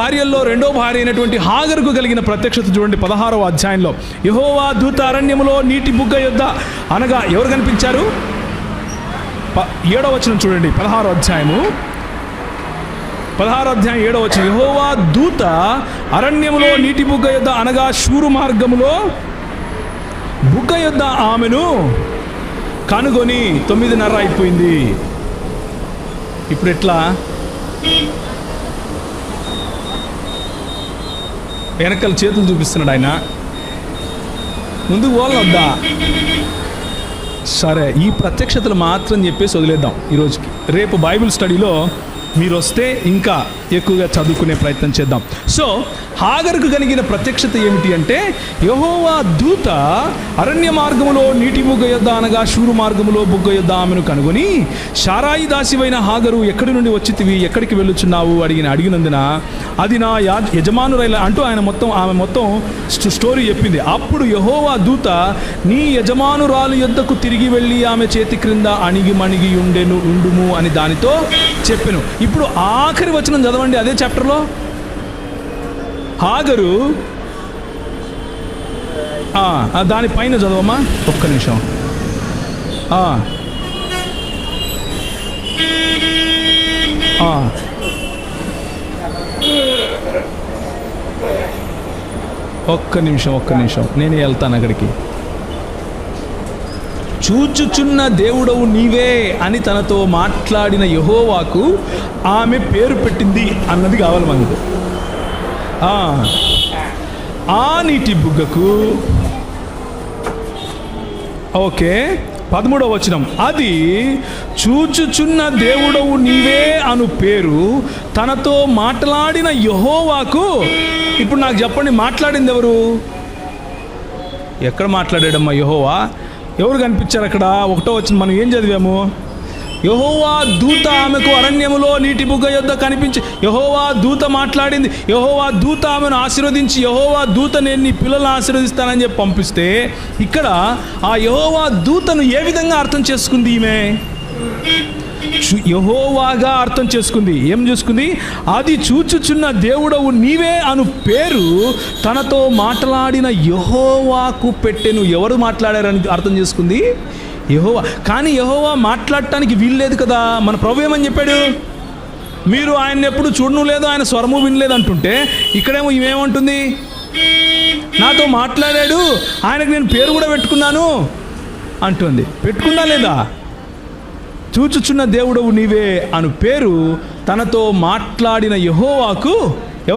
భార్యల్లో రెండో భార్య అయినటువంటి హాగరుకు కలిగిన ప్రత్యక్షత చూడండి 16వ అధ్యాయంలో. యెహోవా దూత అరణ్యములో నీటి బుగ్గ యొద్ద అనగా ఎవరు కనిపించారు? 7వ వచనం చూడండి. 16వ అధ్యాయం 7వ వచనం. యెహోవా దూత అరణ్యములో నీటి బుగ్గ యొద్ద అనగా శూరు మార్గములో బుగ్గ యొద్ద ఆమెను కనుగొని 9:30 అయిపోయింది. ఇప్పుడు ఎట్లా? వెనకాల చేతులు చూపిస్తున్నాడు ఆయన. ముందుకు పోలొద్దా? సరే, ఈ ప్రత్యక్షతలు మాత్రం చెప్పేసి వదిలేద్దాం ఈరోజుకి. రేపు బైబిల్ స్టడీలో మీరు వస్తే ఇంకా ఎక్కువగా చదువుకునే ప్రయత్నం చేద్దాం. సో హాగరుకు కలిగిన ప్రత్యక్షత ఏమిటి అంటే, యెహోవా దూత అరణ్య మార్గములో నీటి బుగ్గ యొద్ద అనగా శూరు మార్గములో బుగ్గ యొద్ద ఆమెను కనుగొని, షారాయి దాసివైన హాగరు ఎక్కడి నుండి వచ్చితివి, ఎక్కడికి వెళ్ళుచున్నావు అడిగినందున అది నా యజమానురైన అంటూ ఆమె మొత్తం స్టోరీ చెప్పింది. అప్పుడు యెహోవా దూత, నీ యజమానురాలు యొద్దకు తిరిగి వెళ్ళి ఆమె చేతి క్రింద అణిగి ఉండుము అని దానితో చెప్పెను. ఇప్పుడు ఆఖరి వచనం చదవండి అదే చాప్టర్లో. హాగరు దానిపైన చదవమ్మా, ఒక్క నిమిషం. ఒక్క నిమిషం నేను వెళ్తాను అక్కడికి. చూచుచున్న దేవుడవు నీవే అని తనతో మాట్లాడిన యెహోవాకు ఆమె పేరు పెట్టింది అన్నది కావాలి మనకు. ఆ నీటి బుగ్గకు ఓకే 13వ వచనం. అది చూచుచున్న దేవుడవు నీవే అను పేరు తనతో మాట్లాడిన యెహోవాకు. ఇప్పుడు నాకు చెప్పండి, మాట్లాడింది ఎవరు? ఎక్కడ మాట్లాడాడమ్మా యెహోవా? ఎవరు కనిపించారు అక్కడ? 1వ వచనం మనం ఏం చదివాము? యెహోవా దూత ఆమెకు అరణ్యములో నీటి బుగ్గ యొద్ద కనిపించి, యెహోవా దూత మాట్లాడింది. యెహోవా దూత ఆమెను ఆశీర్వదించి, యెహోవా దూత నేను నీ పిల్లలను ఆశీర్వదిస్తానని చెప్పి పంపిస్తే, ఇక్కడ ఆ యెహోవా దూతను ఏ విధంగా అర్థం చేసుకుంది ఈమె? యెహోవాగా అర్థం చేసుకుంది. ఏం చేసుకుంది? అది చూచుచున్న దేవుడవు నీవే అను పేరు తనతో మాట్లాడిన యెహోవాకు పెట్టెను. ఎవరు మాట్లాడారని అర్థం చేసుకుంది? యెహోవా. కానీ యెహోవా మాట్లాడటానికి వీల్లేదు కదా. మన ప్రభు ఏమని చెప్పాడు? మీరు ఆయన్ని ఎప్పుడు చూడను లేదు, ఆయన స్వరము వినలేదు అంటుంటే, ఇక్కడేమో ఇవేమంటుంది? నాతో మాట్లాడాడు, ఆయనకు నేను పేరు కూడా పెట్టుకున్నాను అంటుంది. పెట్టుకున్నా లేదా? చూచుచున్న దేవుడవు నీవే అను పేరు తనతో మాట్లాడిన యెహోవాకు